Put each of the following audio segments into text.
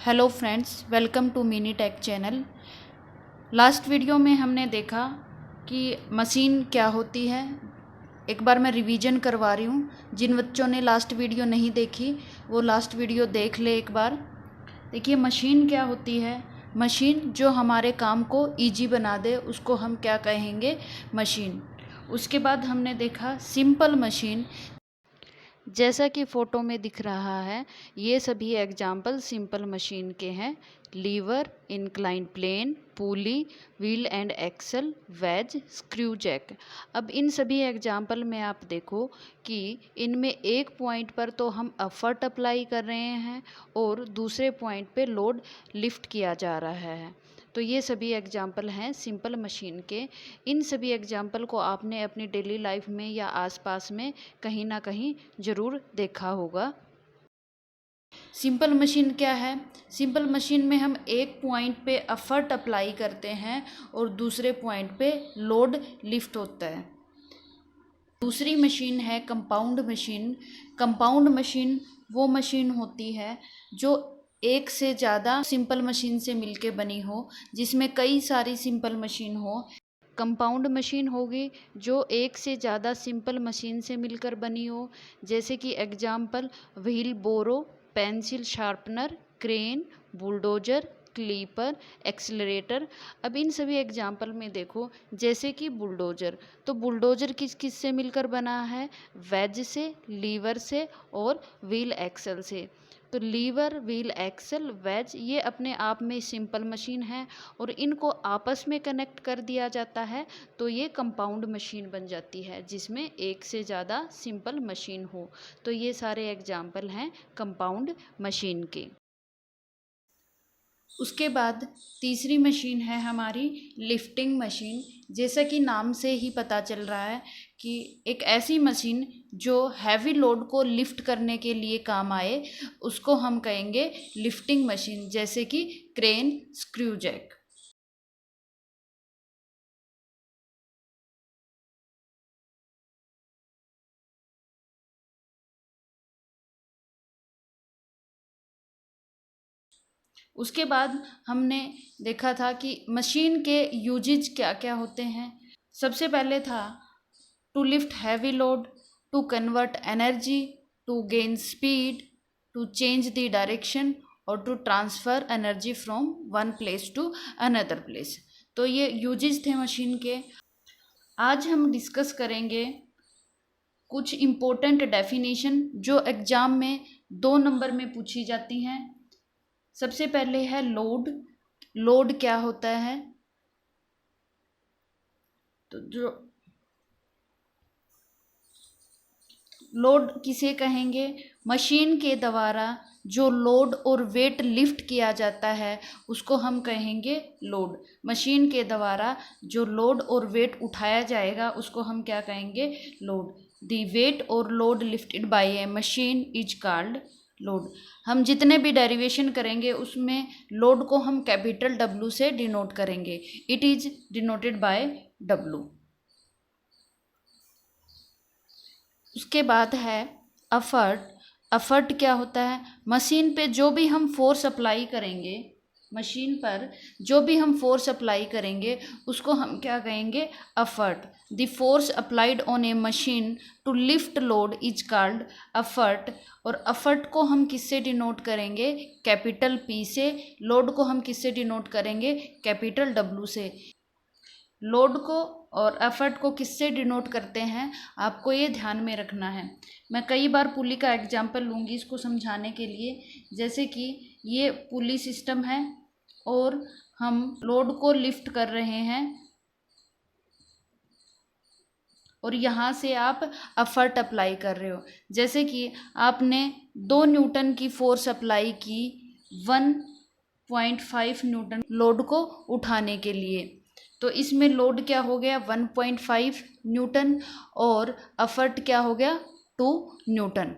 Hello friends, welcome to Mini Tech channel. Last video में हमने देखा कि मशीन क्या होती है। एक बार मैं रिवीजन करवा रही हूँ। जिन बच्चों ने लास्ट वीडियो नहीं देखी वो लास्ट वीडियो देख ले एक बार। देखिए, मशीन क्या होती है। मशीन जो हमारे काम को इजी बना दे उसको हम क्या कहेंगे, मशीन। उसके बाद हमने देखा सिंपल मशीन। जैसा कि फ़ोटो में दिख रहा है, ये सभी एग्जाम्पल सिंपल मशीन के हैं। Lever, incline plane, pulley, wheel and axle, wedge, screw jack. अब इन सभी एग्जाम्पल में आप देखो कि इनमें एक पॉइंट पर तो हम एफर्ट अप्लाई कर रहे हैं और दूसरे पॉइंट पे लोड लिफ्ट किया जा रहा है। तो ये सभी एग्जाम्पल हैं सिंपल मशीन के। इन सभी एग्जाम्पल को आपने अपनी डेली लाइफ में या आसपास में कहीं ना कहीं ज़रूर देखा होगा। सिंपल मशीन क्या है? सिंपल मशीन में हम एक पॉइंट पे एफर्ट अप्लाई करते हैं और दूसरे पॉइंट पे लोड लिफ्ट होता है। दूसरी मशीन है कंपाउंड मशीन। कंपाउंड मशीन वो मशीन होती है जो एक से ज़्यादा सिंपल मशीन से मिलके बनी हो, जिसमें कई सारी सिंपल मशीन हो। कंपाउंड मशीन होगी जो एक से ज़्यादा सिंपल मशीन से मिलकर बनी हो, जैसे कि example wheelbarrow, pencil sharpener, crane, bulldozer, clipper, accelerator. अब इन सभी एग्जाम्पल में देखो, जैसे कि बुलडोजर, तो बुलडोजर किस किस से मिलकर बना है? वेज से, लीवर से और व्हील एक्सल से। तो लीवर, व्हील एक्सल, वेज ये अपने आप में सिंपल मशीन है और इनको आपस में कनेक्ट कर दिया जाता है तो ये कंपाउंड मशीन बन जाती है, जिसमें एक से ज़्यादा सिंपल मशीन हो। तो ये सारे एग्जाम्पल हैं कंपाउंड मशीन के। उसके बाद तीसरी मशीन है हमारी लिफ्टिंग मशीन। जैसा कि नाम से ही पता चल रहा है कि एक ऐसी मशीन जो हैवी लोड को लिफ्ट करने के लिए काम आए, उसको हम कहेंगे लिफ्टिंग मशीन, जैसे कि क्रेन, स्क्रू जैक। उसके बाद हमने देखा था कि मशीन के यूजेज क्या क्या होते हैं। सबसे पहले था to lift heavy load, to convert energy, to gain speed, to change the direction और to transfer energy from one place to another place. तो ये यूजेज थे मशीन के। आज हम डिस्कस करेंगे कुछ इम्पोर्टेंट डेफिनेशन जो एग्ज़ाम में 2 नंबर में पूछी जाती हैं। सबसे पहले है लोड। लोड क्या होता है? तो जो लोड किसे कहेंगे? मशीन के द्वारा जो लोड और वेट लिफ्ट किया जाता है उसको हम कहेंगे लोड। मशीन के द्वारा जो लोड और वेट उठाया जाएगा उसको हम क्या कहेंगे? लोड। द वेट और load lifted bye A machine is called load. हम जितने भी डेरिवेशन करेंगे उसमें लोड को हम कैपिटल डब्ल्यू से डिनोट करेंगे। It is denoted by W. उसके बाद है एफर्ट। एफर्ट क्या होता है? मशीन पे जो भी हम फोर्स अप्लाई करेंगे, मशीन पर जो भी हम फोर्स अप्लाई करेंगे उसको हम क्या कहेंगे? Effort. The force applied on a machine to lift load is called effort. और एफर्ट को हम किससे डिनोट करेंगे? कैपिटल पी से। लोड को हम किससे डिनोट करेंगे? कैपिटल डब्ल्यू से। लोड को और एफर्ट को किससे डिनोट करते हैं, आपको ये ध्यान में रखना है। मैं कई बार पुली का एग्जाम्पल लूँगी इसको समझाने के लिए। जैसे कि ये पुली सिस्टम है और हम लोड को लिफ्ट कर रहे हैं और यहाँ से आप एफर्ट अप्लाई कर रहे हो। जैसे कि आपने 2 न्यूटन की फोर्स अप्लाई की 1.5 न्यूटन लोड को उठाने के लिए, तो इसमें लोड क्या हो गया? 1.5 न्यूटन और एफर्ट क्या हो गया? 2 न्यूटन।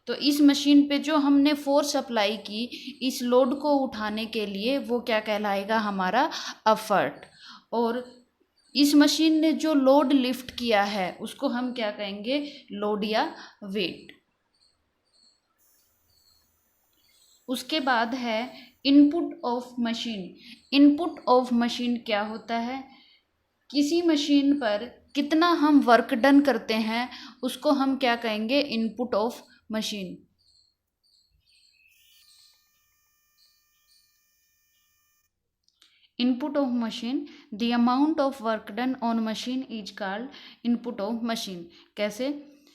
तो इस मशीन पे जो हमने फोर्स अप्लाई की इस लोड को उठाने के लिए वो क्या कहलाएगा? हमारा एफर्ट। और इस मशीन ने जो लोड लिफ्ट किया है उसको हम क्या कहेंगे? लोड या वेट। उसके बाद है input of machine. Input of machine क्या होता है? किसी मशीन पर कितना हम वर्क डन करते हैं उसको हम क्या कहेंगे? Input of machine. Input of machine, the amount of work done on machine is called input of machine. कैसे?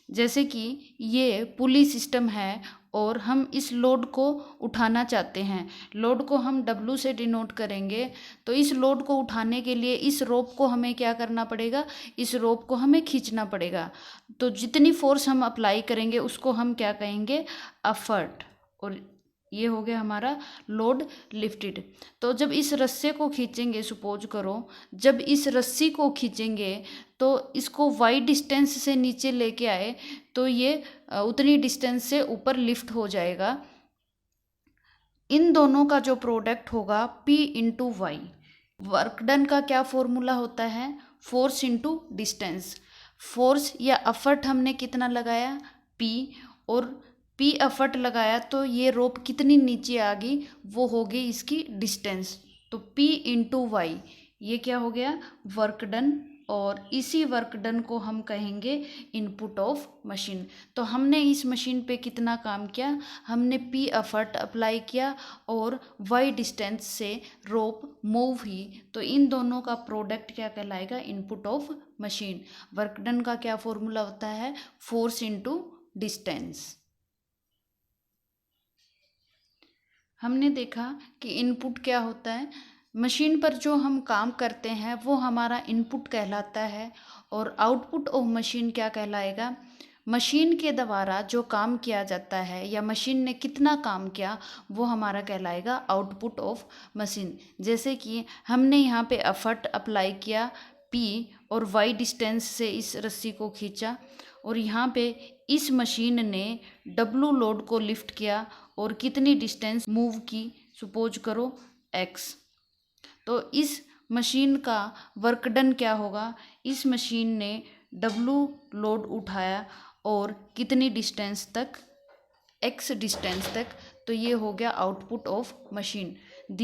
जैसे कि ये पुली सिस्टम है और हम इस लोड को उठाना चाहते हैं, लोड को हम W से डिनोट करेंगे, तो इस लोड को उठाने के लिए इस रोप को हमें क्या करना पड़ेगा? इस रोप को हमें खींचना पड़ेगा। तो जितनी फोर्स हम अप्लाई करेंगे उसको हम क्या कहेंगे? एफर्ट। और ये हो गया हमारा लोड लिफ्टेड। तो जब इस रस्से को खींचेंगे, सपोज करो जब इस रस्सी को खींचेंगे तो इसको वाई डिस्टेंस से नीचे लेके आए तो ये उतनी डिस्टेंस से ऊपर लिफ्ट हो जाएगा। इन दोनों का जो प्रोडक्ट होगा P into Y. Work done का क्या फॉर्मूला होता है? Force into distance. फोर्स या एफर्ट हमने कितना लगाया? P, और P एफर्ट लगाया तो ये रोप कितनी नीचे आ गई? वो हो गई इसकी डिस्टेंस। तो P इंटू वाई, ये क्या हो गया? Work done. और इसी वर्क डन को हम कहेंगे इनपुट ऑफ मशीन। तो हमने इस मशीन पे कितना काम किया? हमने P एफर्ट अप्लाई किया और वाई डिस्टेंस से रोप मूव हुई। तो इन दोनों का प्रोडक्ट क्या कहलाएगा? Input of machine. Work done का क्या फॉर्मूला होता है? Force into distance. हमने देखा कि इनपुट क्या होता है। मशीन पर जो हम काम करते हैं वो हमारा इनपुट कहलाता है, और आउटपुट ऑफ मशीन क्या कहलाएगा? मशीन के द्वारा जो काम किया जाता है या मशीन ने कितना काम किया वो हमारा कहलाएगा आउटपुट ऑफ मशीन। जैसे कि हमने यहाँ पे एफर्ट अप्लाई किया P और वाई डिस्टेंस से इस रस्सी को खींचा, और यहाँ पे इस मशीन ने W लोड को लिफ्ट किया और कितनी डिस्टेंस मूव की? सपोज करो X। तो इस मशीन का वर्क डन क्या होगा? इस मशीन ने W लोड उठाया और कितनी डिस्टेंस तक? X डिस्टेंस तक। तो ये हो गया output of machine. The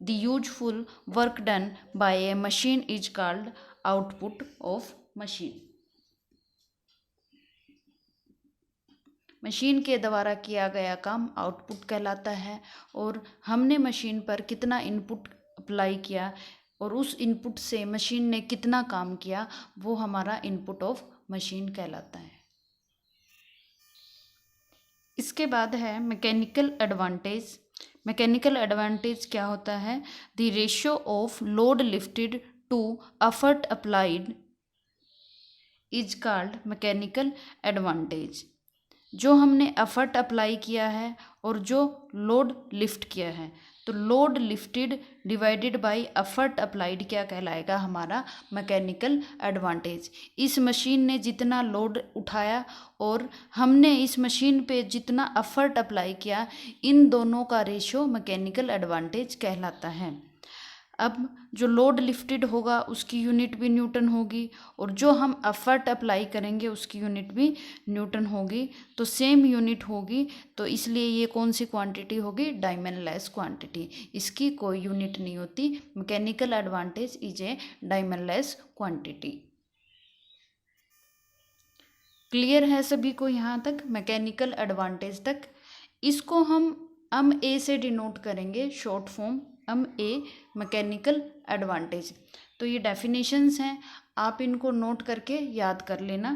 useful work done by A machine is called output of machine. Machine के द्वारा किया गया काम आउटपुट कहलाता है, और हमने मशीन पर कितना इनपुट अप्लाई किया और उस इनपुट से मशीन ने कितना काम किया वो हमारा इनपुट ऑफ मशीन कहलाता है। इसके बाद है मैकेनिकल एडवांटेज। मैकेनिकल एडवांटेज क्या होता है? The ratio of load lifted to effort applied is called mechanical advantage. जो हमने एफर्ट अप्लाई किया है और जो लोड लिफ्ट किया है, तो load lifted divided by effort applied क्या कहलाएगा? हमारा मैकेनिकल एडवांटेज। इस मशीन ने जितना लोड उठाया और हमने इस मशीन पे जितना एफर्ट अप्लाई किया, इन दोनों का रेशियो मैकेनिकल एडवांटेज कहलाता है। अब जो लोड लिफ्टेड होगा उसकी यूनिट भी न्यूटन होगी, और जो हम एफर्ट अप्लाई करेंगे उसकी यूनिट भी न्यूटन होगी। तो सेम यूनिट होगी, तो इसलिए ये कौन सी क्वांटिटी होगी? Dimensionless quantity. इसकी कोई यूनिट नहीं होती। Mechanical advantage is a dimensionless quantity. Clear है सभी को यहाँ तक? मैकेनिकल एडवांटेज तक। इसको हम ए से डिनोट करेंगे, शॉर्ट फॉर्म ए मैकेनिकल एडवांटेज। तो ये डेफिनेशंस हैं, आप इनको नोट करके याद कर लेना।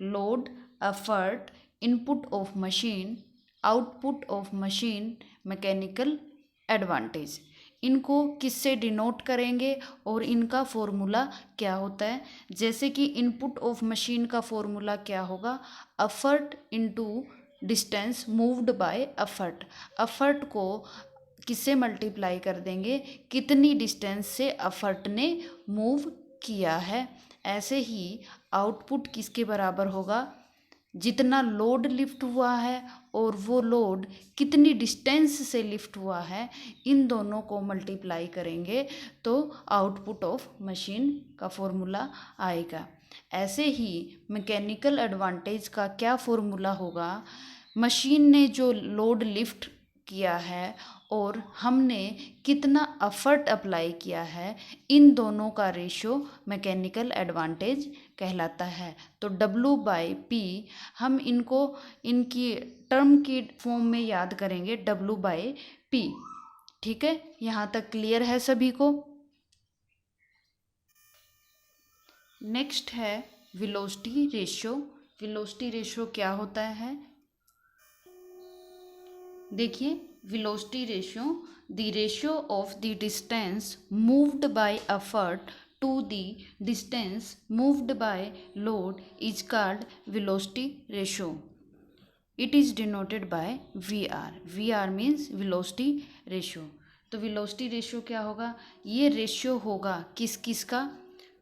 Load, effort, input of machine, output of machine, mechanical advantage. इनको किससे डिनोट करेंगे और इनका फॉर्मूला क्या होता है? जैसे कि इनपुट ऑफ मशीन का फॉर्मूला क्या होगा? Effort into distance moved by effort. Effort को किससे मल्टीप्लाई कर देंगे? कितनी डिस्टेंस से एफर्ट ने मूव किया है। ऐसे ही आउटपुट किसके बराबर होगा? जितना लोड लिफ्ट हुआ है और वो लोड कितनी डिस्टेंस से लिफ्ट हुआ है, इन दोनों को मल्टीप्लाई करेंगे तो आउटपुट ऑफ मशीन का फॉर्मूला आएगा। ऐसे ही मैकेनिकल एडवांटेज का क्या फॉर्मूला होगा? मशीन ने जो लोड लिफ्ट किया है और हमने कितना एफर्ट अप्लाई किया है, इन दोनों का रेशियो मैकेनिकल एडवांटेज कहलाता है। तो W/P हम इनको इनकी टर्म की फॉर्म में याद करेंगे, W/P। ठीक है, यहाँ तक क्लियर है सभी को। नेक्स्ट है वेलोसिटी रेशियो। वेलोसिटी रेशियो क्या होता है? देखिए, velocity ratio, the ratio of the distance moved by effort to the distance moved by load is called velocity ratio. It is denoted by VR। VR means velocity ratio. तो velocity ratio क्या होगा? ये ratio होगा किस किस का?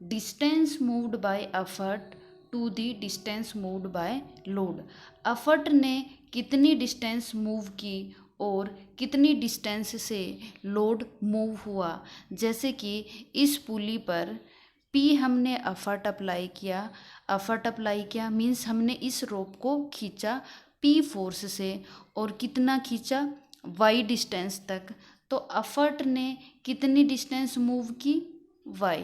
Distance moved by effort to the distance moved by load. Effort ने कितनी डिस्टेंस मूव की और कितनी डिस्टेंस से लोड मूव हुआ। जैसे कि इस पुली पर P हमने एफर्ट अप्लाई किया। एफर्ट अप्लाई किया मीन्स हमने इस रोप को खींचा P फोर्स से, और कितना खींचा? Y डिस्टेंस तक। तो एफर्ट ने कितनी डिस्टेंस मूव की? Y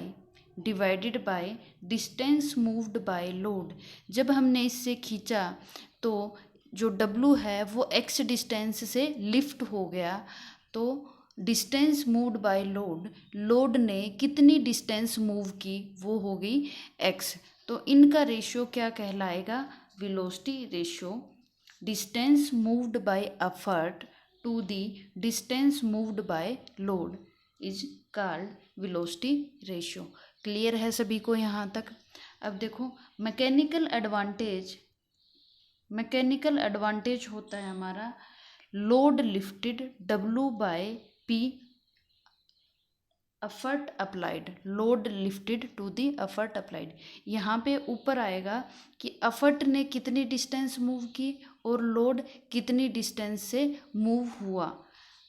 divided by distance moved by load. जब हमने इससे खींचा तो जो W है वो X डिस्टेंस से लिफ्ट हो गया। तो distance moved by load, load ने कितनी डिस्टेंस मूव की वो हो गई X। तो इनका रेशियो क्या कहलाएगा? Velocity ratio. Distance moved by effort to the distance moved by load is called velocity ratio. Clear है सभी को यहाँ तक? अब देखो, मैकेनिकल एडवांटेज होता है हमारा load lifted W/P effort applied. Load lifted to the effort applied. यहाँ पे ऊपर आएगा कि एफर्ट ने कितनी डिस्टेंस मूव की और लोड कितनी डिस्टेंस से मूव हुआ,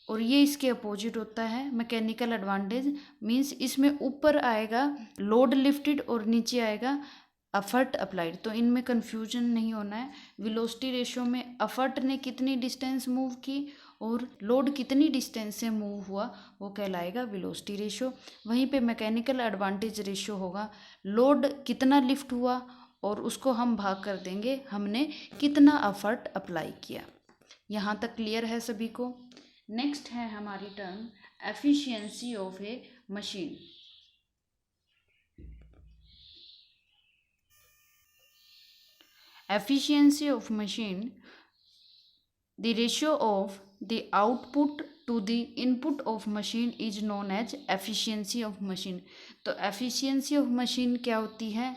और ये इसके अपोजिट होता है मैकेनिकल एडवांटेज। मीन्स इसमें ऊपर आएगा लोड लिफ्टेड और नीचे आएगा एफर्ट अप्लाइड, तो इनमें कन्फ्यूजन नहीं होना है। वेलोसिटी रेशियो में एफर्ट ने कितनी डिस्टेंस मूव की और लोड कितनी डिस्टेंस से मूव हुआ, वो कहलाएगा वेलोसिटी रेशियो। वहीं पे मैकेनिकल एडवांटेज रेशियो होगा लोड कितना लिफ्ट हुआ और उसको हम भाग कर देंगे हमने कितना एफर्ट अप्लाई किया। यहाँ तक क्लियर है सभी को? नेक्स्ट है हमारी term efficiency of A machine. Efficiency of machine, the ratio of the output to the input of machine is known as efficiency of machine। तो efficiency of machine क्या होती है?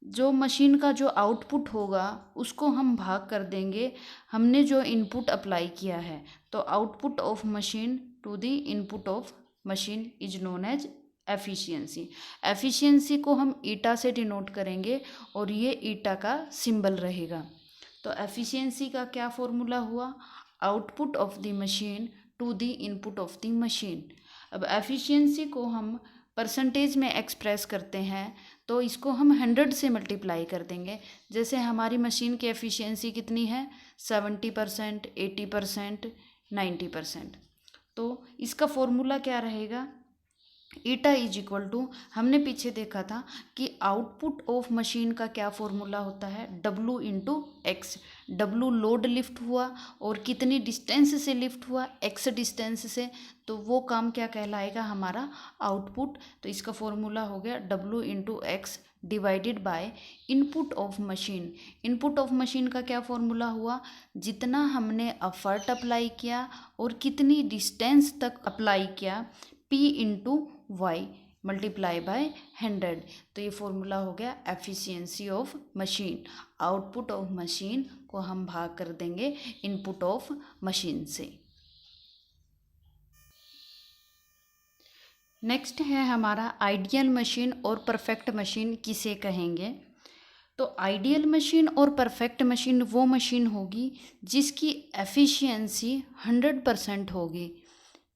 जो मशीन का जो आउटपुट होगा उसको हम भाग कर देंगे हमने जो इनपुट अप्लाई किया है। तो output of machine to the input of machine is known as efficiency. Efficiency को हम ईटा से डिनोट करेंगे और ये ईटा का सिंबल रहेगा। तो एफिशिएंसी का क्या फॉर्मूला हुआ? Output of the machine to the input of the machine. अब एफिशिएंसी को हम परसेंटेज में एक्सप्रेस करते हैं तो इसको हम 100 से मल्टीप्लाई कर देंगे। जैसे हमारी मशीन की एफिशिएंसी कितनी है? 70%, 80%, 90%। तो इसका फॉर्मूला क्या रहेगा? ईटा इज इक्वल टू, हमने पीछे देखा था कि आउटपुट ऑफ मशीन का क्या फॉर्मूला होता है? W into X. W load lift हुआ और कितनी डिस्टेंस से लिफ्ट हुआ? X डिस्टेंस से। तो वो काम क्या कहलाएगा? हमारा आउटपुट। तो इसका फॉर्मूला हो गया W into x divided by input of machine. Input of machine का क्या फॉर्मूला हुआ? जितना हमने एफर्ट अप्लाई किया और कितनी डिस्टेंस तक अप्लाई किया, P into Y multiply by 100। तो ये फॉर्मूला हो गया efficiency of machine. Output of machine को हम भाग कर देंगे इनपुट ऑफ मशीन से। नेक्स्ट है हमारा आइडियल मशीन और परफेक्ट मशीन किसे कहेंगे? तो आइडियल मशीन और परफेक्ट मशीन वो मशीन होगी जिसकी एफिशिएंसी 100% होगी।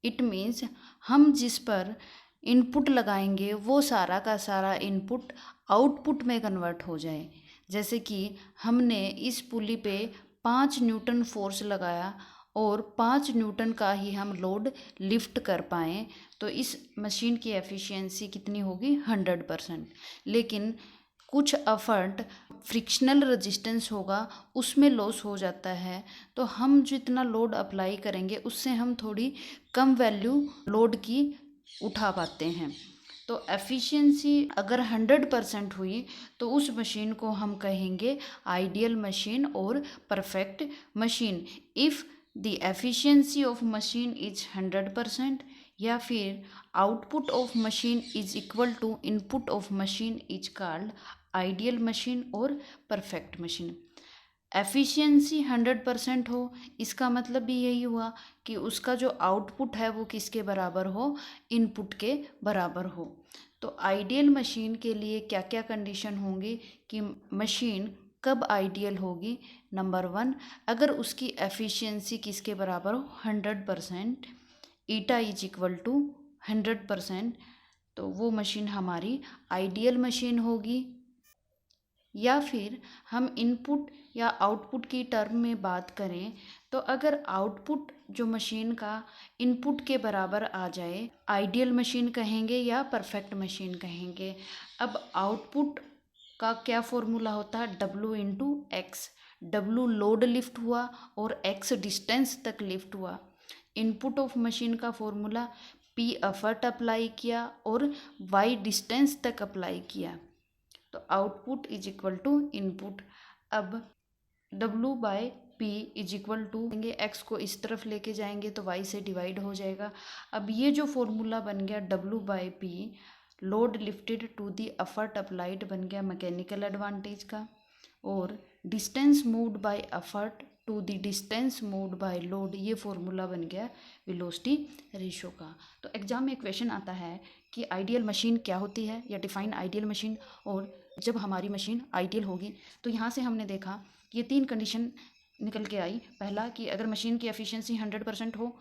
इट मीन्स हम जिस पर इनपुट लगाएंगे वो सारा का सारा इनपुट आउटपुट में कन्वर्ट हो जाए। जैसे कि हमने इस पुली पे 5 न्यूटन फोर्स लगाया और 5 न्यूटन का ही हम लोड लिफ्ट कर पाएँ तो इस मशीन की एफिशिएंसी कितनी होगी 100%। लेकिन कुछ एफर्ट फ्रिक्शनल रेजिस्टेंस होगा उसमें लॉस हो जाता है, तो हम जितना लोड अप्लाई करेंगे उससे हम थोड़ी कम वैल्यू लोड की उठा पाते हैं। तो एफिशिएंसी अगर 100% हुई तो उस मशीन को हम कहेंगे आइडियल मशीन और perfect machine. If the efficiency of machine is 100% या फिर output of machine is equal to input of machine is called ideal machine और परफेक्ट मशीन। एफिशिएंसी 100% हो इसका मतलब भी यही हुआ कि उसका जो आउटपुट है वो किसके बराबर हो, इनपुट के बराबर हो। तो आइडियल मशीन के लिए क्या क्या कंडीशन होंगी कि मशीन कब आइडियल होगी। नंबर 1, अगर उसकी एफिशिएंसी किसके बराबर हो 100%, ईटा इज इक्वल टू 100%, तो वो मशीन हमारी आइडियल मशीन होगी। या फिर हम इनपुट या आउटपुट की टर्म में बात करें तो अगर आउटपुट जो मशीन का इनपुट के बराबर आ जाए, आइडियल मशीन कहेंगे या परफेक्ट मशीन कहेंगे। अब आउटपुट का क्या फॉर्मूला होता है, W into X. W load lift हुआ और X डिस्टेंस तक लिफ्ट हुआ। इनपुट ऑफ मशीन का फॉर्मूला P एफर्ट अप्लाई किया और Y डिस्टेंस तक अप्लाई किया, तो output is equal to input. अब W by P is equal to X को इस तरफ लेके जाएंगे तो Y से डिवाइड हो जाएगा। अब ये जो फॉर्मूला बन गया W by P, load lifted to the effort applied बन गया मैकेनिकल एडवांटेज का, और distance moved by effort to the distance moved by load, ये फॉर्मूला बन गया वेलोसिटी रेशो का। तो एग्जाम में क्वेश्चन आता है कि आइडियल मशीन क्या होती है या डिफाइन आइडियल मशीन, और जब हमारी मशीन आइडियल होगी। तो यहाँ से हमने देखा कि ये 3 कंडीशन निकल के आई। पहला कि अगर मशीन की एफिशिएंसी 100% हो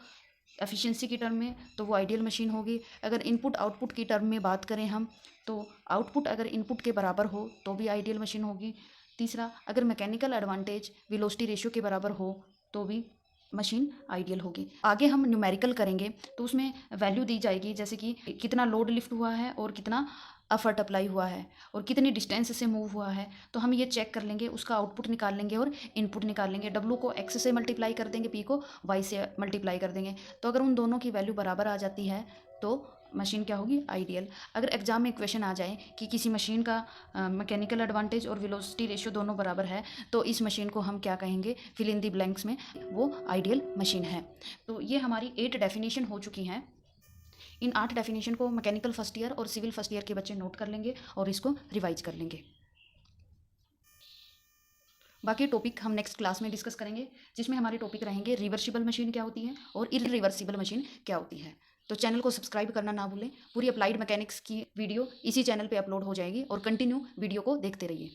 एफिशिएंसी की टर्म में तो वो आइडियल मशीन होगी। अगर इनपुट आउटपुट की टर्म में बात करें हम तो आउटपुट अगर इनपुट के बराबर हो तो भी आइडियल मशीन होगी। तीसरा, अगर मैकेनिकल एडवांटेज वेलोसिटी रेशियो के बराबर हो तो भी मशीन आइडियल होगी। आगे हम न्यूमेरिकल करेंगे तो उसमें वैल्यू दी जाएगी, जैसे कि कितना लोड लिफ्ट हुआ है और कितना एफर्ट अप्लाई हुआ है और कितनी डिस्टेंस से मूव हुआ है। तो हम ये चेक कर लेंगे, उसका आउटपुट निकाल लेंगे और इनपुट निकाल लेंगे। W को X से मल्टीप्लाई कर देंगे, P को Y से मल्टीप्लाई कर देंगे। तो अगर उन दोनों की वैल्यू बराबर आ जाती है तो मशीन क्या होगी, आइडियल। अगर एग्जाम में क्वेश्चन आ जाए कि किसी मशीन का मैकेनिकल एडवांटेज और वेलोसिटी रेशियो दोनों बराबर है तो इस मशीन को हम क्या कहेंगे, फिल इन दी ब्लैंक्स में, वो आइडियल मशीन है। तो ये हमारी 8 डेफिनेशन हो चुकी हैं। इन 8 डेफिनेशन को मैकेनिकल फर्स्ट ईयर और सिविल फर्स्ट ईयर के बच्चे नोट कर लेंगे और इसको रिवाइज कर लेंगे। बाकी टॉपिक हम नेक्स्ट क्लास में डिस्कस करेंगे, जिसमें हमारे टॉपिक रहेंगे रिवर्सिबल मशीन क्या होती है और इरिवर्सिबल मशीन क्या होती है। तो चैनल को सब्सक्राइब करना ना भूलें। पूरी अप्लाइड मैकेनिक्स की वीडियो इसी चैनल पे अपलोड हो जाएगी और कंटिन्यू वीडियो को देखते रहिए।